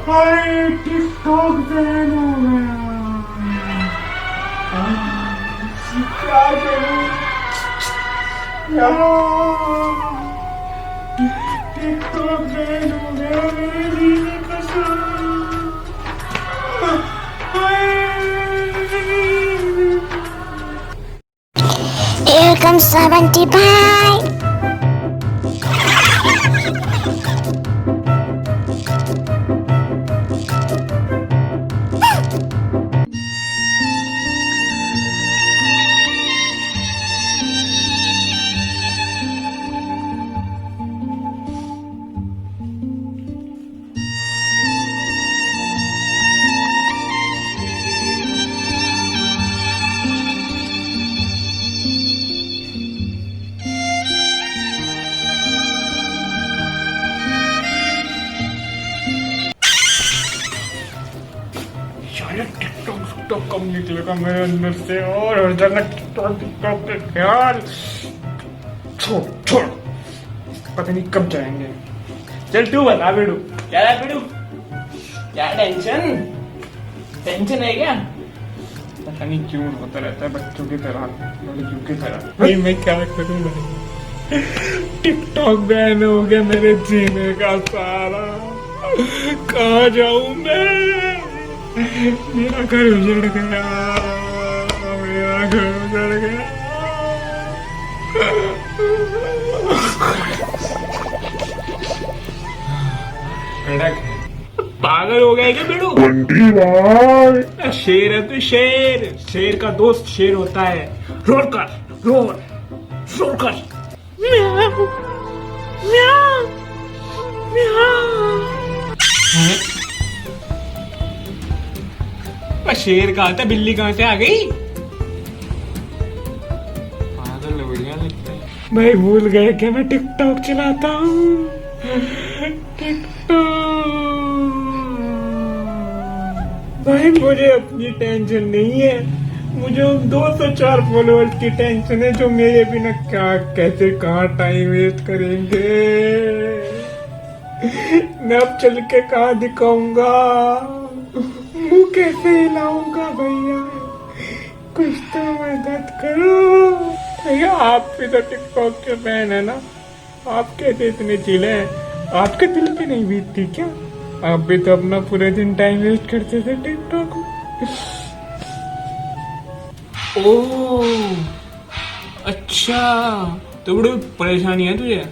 हाय TikTok ban हो गया। क्या करूं यार, टिकटॉक बैन हो गया मेरे लिए कसम। Here comes 75. शायद टिकटॉक कब निकलेगा मेरे अंदर से और हर जगह टिकटॉक के ख्याल। छोड़ पता नहीं कब जाएंगे। चल तू बता बेडू, क्या है बेडू, क्या टेंशन है क्या? पता नहीं क्यों होता रहता है बच्चों की तरह, लड़कियों की तरह। भाई मैं क्या करूं भाई, टिकटॉक बैन हो गया मेरे जीने का सारा। कहाँ जाऊं मैं, मेरा घर उजड़ गया, मेरा घर उजड़ गया। पागल हो गया क्या बेड़ू? शेर है तो शेर का दोस्त शेर होता है। रोर कर। म्याऊ, म्याऊ, म्याऊ। शेर कहाँ था, बिल्ली कहाँ से आ गई? पागल बढ़िया लगता है। भाई भूल गए कि मैं टिकटॉक चलाता हूँ। भाई मुझे अपनी टेंशन नहीं है, मुझे उन 204 फॉलोअर्स की टेंशन है जो मेरे बिना क्या कैसे कहाँ टाइम वेस्ट करेंगे। मैं अब चल के कहाँ दिखाऊंगा, मुंह कैसे हिलाऊंगा? भैया कुछ तो मदद करो भैया। आप भी तो टिकटॉक के फैन है ना, आप कैसे इतने चिल हैं? आपके दिल पे नहीं बीतती क्या? आप भी तो अपना पूरे दिन टाइम वेस्ट करते थे टिकटॉक में। ओह अच्छा, तो बड़ी परेशानी है तुझे,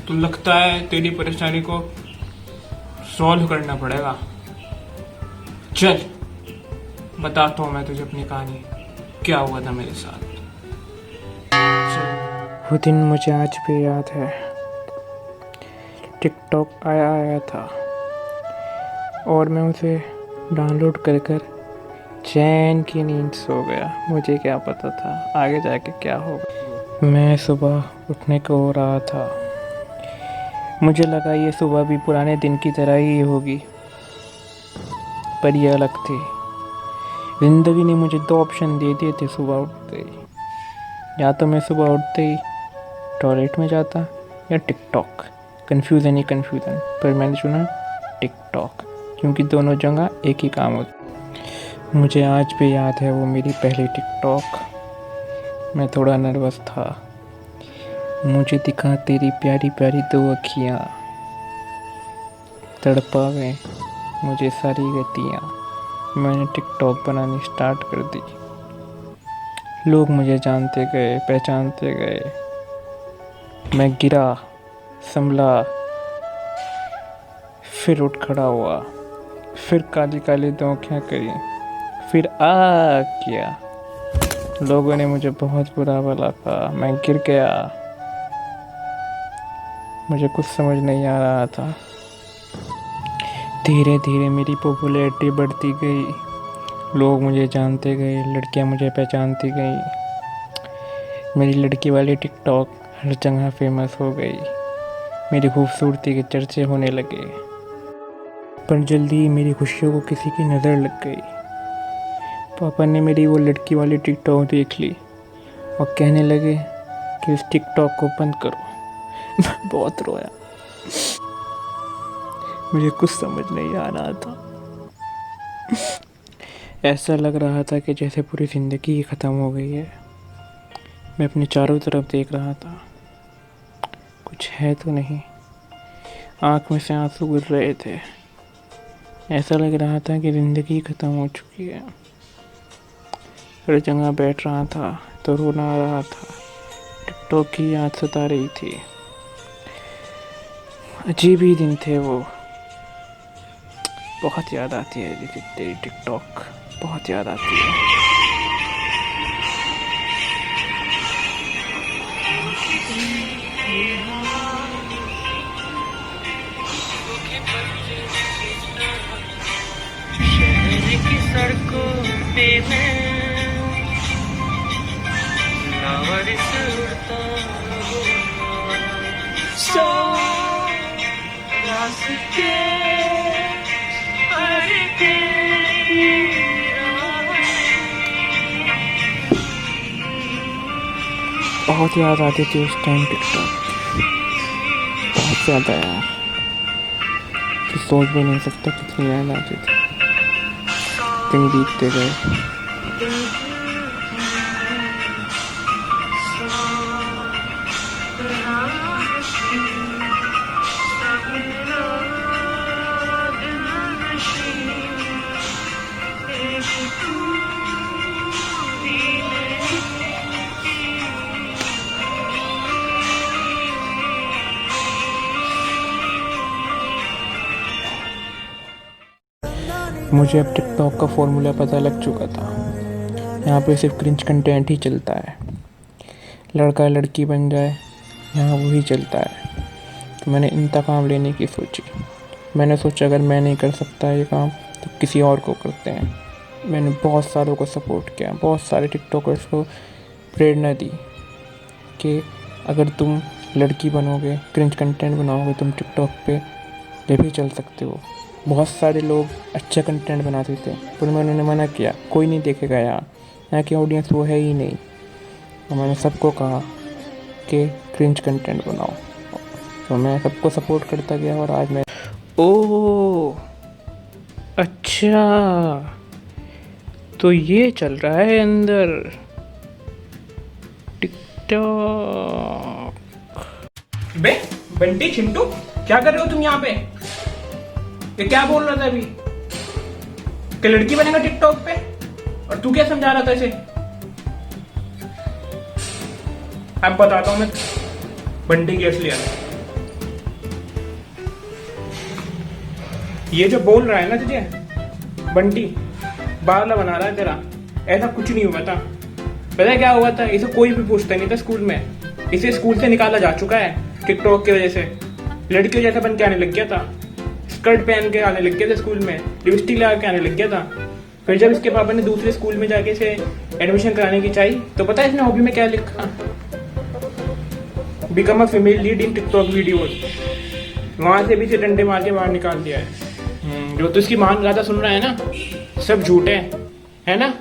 तो लगता है तेरी परेशानी को सॉल्व करना पड़ेगा। चल बताता हूँ मैं तुझे अपनी कहानी, क्या हुआ था मेरे साथ। वो दिन मुझे आज भी याद है, टिकटॉक आया था और मैं उसे डाउनलोड कर चैन की नींद सो गया। मुझे क्या पता था आगे जाके क्या होगा। मैं सुबह उठने को हो रहा था, मुझे लगा ये सुबह भी पुराने दिन की तरह ही होगी, पर ये अलग थी। जिंदगी ने मुझे 2 ऑप्शन दे दिए थे सुबह उठते ही। या तो मैं सुबह उठते ही टॉयलेट में जाता या टिकटॉक। कन्फ्यूज़न ही कन्फ्यूज़न, पर मैंने चुना टिकटॉक क्योंकि दोनों जगह एक ही काम होता। मुझे आज भी याद है वो मेरी पहली टिकटॉक। मैं थोड़ा नर्वस था। मुझे दिखा तेरी प्यारी प्यारी 2 अखियाँ, तड़पावे मुझे सारी गतियाँ। मैंने टिकटॉक बनानी स्टार्ट कर दी। लोग मुझे जानते गए, पहचानते गए। मैं गिरा, संभला, फिर उठ खड़ा हुआ, फिर काली काली 2 आँखें करी, फिर आ किया। लोगों ने मुझे बहुत बुरा भला कहा, मैं गिर गया। मुझे कुछ समझ नहीं आ रहा था। धीरे धीरे मेरी पॉपुलैरिटी बढ़ती गई, लोग मुझे जानते गए, लड़कियां मुझे पहचानती गई। मेरी लड़की वाली टिकटॉक हर जगह फेमस हो गई, मेरी खूबसूरती के चर्चे होने लगे। पर जल्दी ही मेरी खुशियों को किसी की नज़र लग गई। पापा ने मेरी वो लड़की वाली टिकटॉक देख ली और कहने लगे कि उस टिकटॉक को बंद करो। मैं बहुत रोया। मुझे कुछ समझ नहीं आ रहा था। ऐसा लग रहा था कि जैसे पूरी ज़िंदगी ही ख़त्म हो गई है। मैं अपने चारों तरफ देख रहा था, कुछ है तो नहीं। आँख में से आंसू गिर रहे थे। ऐसा लग रहा था कि ज़िंदगी ख़त्म हो चुकी है। हर जगह बैठ रहा था तो रोना आ रहा था। टिकटॉक की याद सता रही थी। अजीब ही दिन थे वो। बहुत याद आती है तेरी टिकटॉक, बहुत याद आती है। की सड़कों पे मैं लावारिस उड़ता सो रास्ते बहुत याद आती थी उस टाइम टिकटॉक, बहुत ज़्यादा यार, तो सोच भी नहीं सकता कितनी याद आती थी। दिन बीतते गए। मुझे अब टिकटॉक का फॉर्मूला पता लग चुका था। यहाँ पे सिर्फ क्रिंज कंटेंट ही चलता है। लड़का लड़की बन जाए, यहाँ वही चलता है। तो मैंने इंतकाम लेने की सोची। मैंने सोचा अगर मैं नहीं कर सकता ये काम तो किसी और को करते हैं। मैंने बहुत सारों को सपोर्ट किया, बहुत सारे टिकटॉकर्स को प्रेरणा दी कि अगर तुम लड़की बनोगे, क्रिंज कंटेंट बनाओगे, तुम टिकटॉक पे ये भी चल सकते हो। बहुत सारे लोग अच्छा कंटेंट बनाते थे पर उन्होंने मना किया, कोई नहीं देखेगा यहाँ की ऑडियंस वो है ही नहीं। तो मैंने सबको कहा कि क्रिंज कंटेंट बनाओ, तो मैं सबको सपोर्ट करता गया और आज मैं ओह अच्छा, तो ये चल रहा है अंदर टिकटॉक। बे बंटी चिंटू, क्या कर रहे हो तुम यहाँ पे? ये क्या बोल रहा था अभी कि लड़की बनेगा टिकटॉक पे, और तू क्या समझा रहा था इसे? अब बताता हूँ मैं बंटी की असलियत। ये जो बोल रहा है ना तुझे बंटी, बावला बना रहा है तेरा। ऐसा कुछ नहीं हुआ था। पता है क्या हुआ था? इसे कोई भी पूछता नहीं था स्कूल में। इसे स्कूल से निकाला जा चुका है टिकटॉक की वजह से। लड़कियों जैसा बन के आने लग गया था, स्कर्ट पहन के आने लग गया था स्कूल में, लिपस्टिक लगा के आने लग गया था। फिर जब इसके पापा ने दूसरे स्कूल में जाके इसे एडमिशन कराने की चाहिए तो पता है इसने हॉबी में क्या लिखा? Become a female lead in TikTok videos. वहां से भी इसे डंडे मार के बाहर निकाल दिया है। जो तो इसकी मान गाथा सुन रहा है ना, सब झूठ है ना?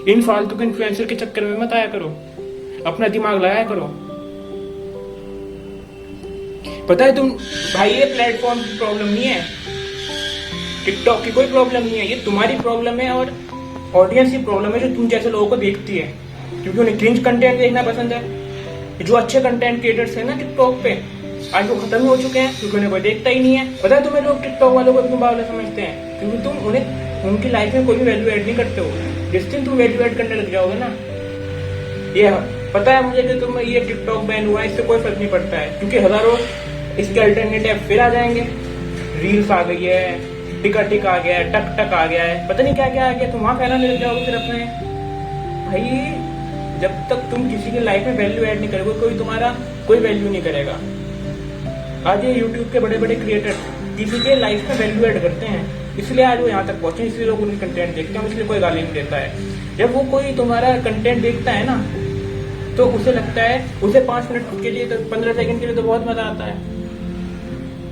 इन फालतू के इन्फ्लुएंसर के चक्कर में मत आया करो, अपना दिमाग लगाया करो। पता है तुम भाई, ये प्लेटफॉर्म की प्रॉब्लम नहीं है, टिकटॉक की कोई प्रॉब्लम नहीं है, ये तुम्हारी प्रॉब्लम है और ऑडियंस की प्रॉब्लम है जो तुम जैसे लोगों को देखती है, क्योंकि उन्हें क्रिंज कंटेंट देखना पसंद है। जो अच्छे कंटेंट क्रिएटर्स है ना टिकटॉक पे, आज वो खत्म हो चुके हैं क्योंकि उन्हें कोई देखता ही नहीं है। पता है तुम्हें लोग टिकटॉक वालों को क्यों बावला समझते हैं? क्योंकि तुम उन्हें उनकी लाइफ में कोई भी वैल्यू ऐड नहीं करते हो। जिस दिन तुम वैल्यू ऐड करने लग जाओगे ना, ये पता है मुझे कि तुम ये टिकटॉक बैन हुआ है, इससे कोई फर्क नहीं पड़ता है, क्योंकि हजारों इसके अल्टरनेटिव फिर आ जाएंगे। रील्स आ गई है, टिक आ गया है, टक टक आ गया है, पता नहीं क्या क्या आ गया, तुम वहां फैलाने लग जाओगे फिर अपने। भाई जब तक तुम किसी की लाइफ में वैल्यू ऐड नहीं करोगे, कोई तुम्हारा कोई वैल्यू नहीं करेगा। आज ये यूट्यूब के बड़े बड़े क्रिएटर किसी के लाइफ में वैल्यू ऐड करते हैं, इसलिए आज वो यहाँ तक पहुंचे, इसलिए लोग उनके कंटेंट देखते हैं, इसलिए कोई गाली नहीं देता है। जब वो कोई तुम्हारा कंटेंट देखता है ना, तो उसे लगता है, उसे 5 मिनट के लिए तो 15 सेकंड के लिए तो बहुत मजा आता है,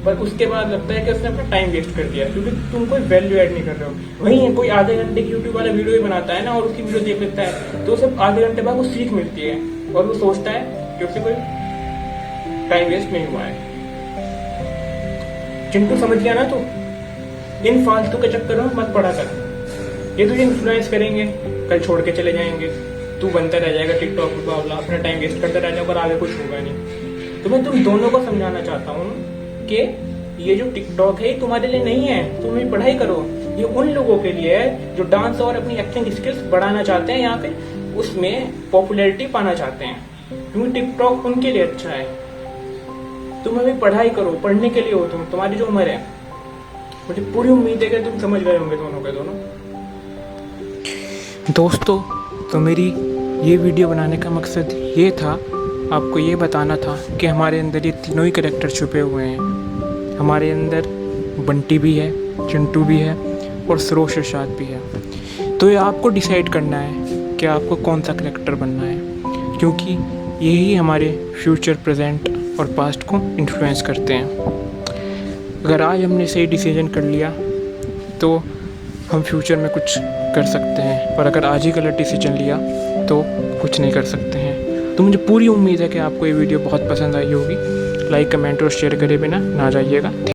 पर उसके बाद लगता है कि उसने अपना टाइम वेस्ट कर दिया, क्योंकि तुम कोई वैल्यू ऐड नहीं कर रहे हो। वहीं कोई आधे घंटे की यूट्यूब वाला वीडियो ही बनाता है ना, और उसकी वीडियो देख लेता है, तो उसे आधे घंटे बाद वो सीख मिलती है और वो सोचता है कि उसे कोई टाइम वेस्ट नहीं हुआ है। चिंटू समझ गया ना तू? इन फालतू के चक्कर में मत पड़ा कर। ये तुझे इन्फ्लुएंस करेंगे, कल छोड़ के चले जाएंगे, तू बनता रह जाएगा टिकटॉक पर, अपना टाइम वेस्ट करता रह जाएगा और आगे कुछ होगा नहीं। तो मैं तुम दोनों को समझाना चाहता हूँ कि ये जो टिकटॉक है तुम्हारे लिए नहीं है, तुम ये पढ़ाई करो। ये उन लोगों के लिए है जो डांस और अपनी एक्टिंग स्किल्स बढ़ाना चाहते हैं, या फिर उसमें पॉपुलैरिटी पाना चाहते हैं, क्योंकि टिकटॉक उनके लिए अच्छा है। तुम अभी पढ़ाई करो, पढ़ने के लिए हो तुम, तुम्हारी जो उम्र है। मुझे पूरी उम्मीद है कि तुम समझ गए होंगे दोनों के दोनों। दोस्तों, तो मेरी ये वीडियो बनाने का मकसद ये था, आपको ये बताना था कि हमारे अंदर ये तीनों ही कैरेक्टर छुपे हुए हैं। हमारे अंदर बंटी भी है, चिंटू भी है और सरोज इरशाद भी है। तो ये आपको डिसाइड करना है कि आपको कौन सा कैरेक्टर बनना है, क्योंकि यही हमारे फ्यूचर, प्रेजेंट और पास्ट को इन्फ्लुएंस करते हैं। अगर आज हमने सही डिसीजन कर लिया तो हम फ्यूचर में कुछ कर सकते हैं, और अगर आज ही गलत डिसीजन लिया तो कुछ नहीं कर सकते हैं। तो मुझे पूरी उम्मीद है कि आपको ये वीडियो बहुत पसंद आई होगी। लाइक, कमेंट और शेयर करे बिना ना जाइएगा।